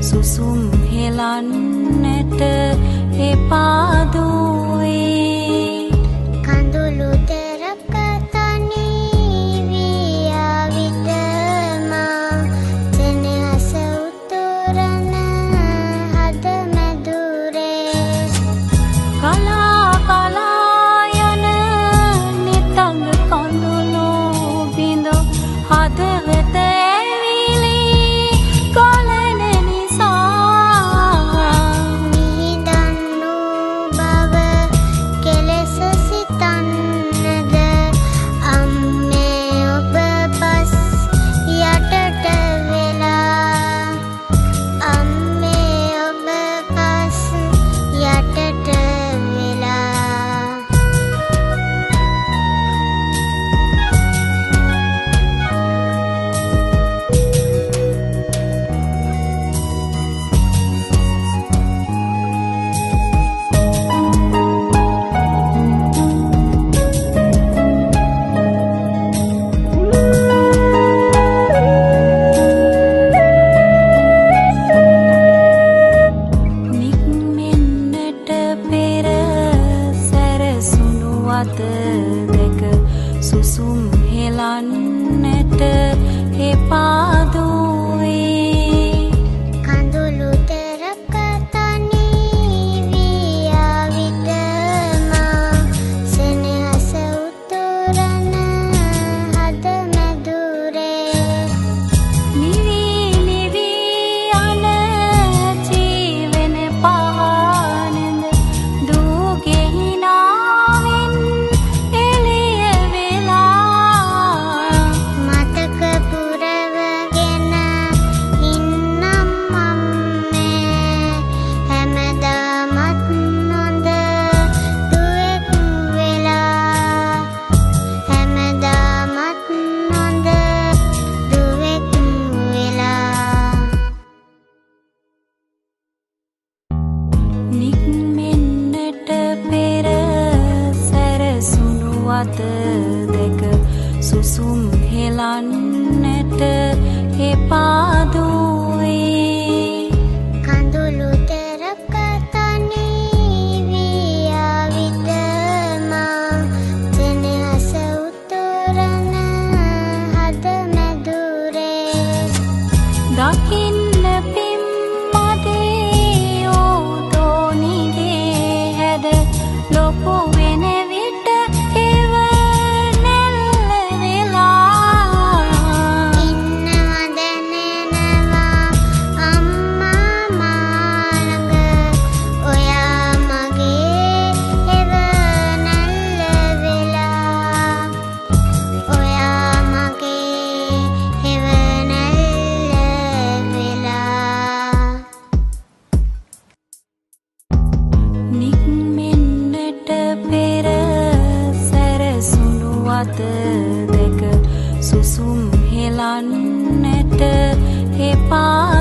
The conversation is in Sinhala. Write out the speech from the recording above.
සුසුම් හෙලන්නට එපාදුවේ කඳුළු තෙරක තනී වී ආවිතමා සෙනෙහස උතුරන හද මැදුරේ කලා කලා යන නිතංග කඳුළු බිඳ හදවත දෙක සුසුම් හෙලන්නට එපාදුවේ කඳුළු තෙරක තනී වී ආවිතමා සෙනෙහස උතුරන හද මැදුරේ නිවී නිවී යන ජීවන පහනෙන්ද දුගෙහිනා නික්මෙන්නට පෙර සැරසුණු අත දෙක සුසුම් හෙලන්නට එපාදුවේ කඳුළු තෙරක තනී වී ආවිතමා සෙනෙහස උතුරන හද මැදුරේ දකින්න ලොකු වෙන විට එව නැල්ල වෙලා ඉන්නවා දැනෙනවා අම්මා මාළඟ ඔයා මගේ එව නැල්ල වෙලා ඔයා මගේ එව නැල්ල වෙලා පෙර සැරසුණු අත දෙක සුසුම් හෙලන්නට එපා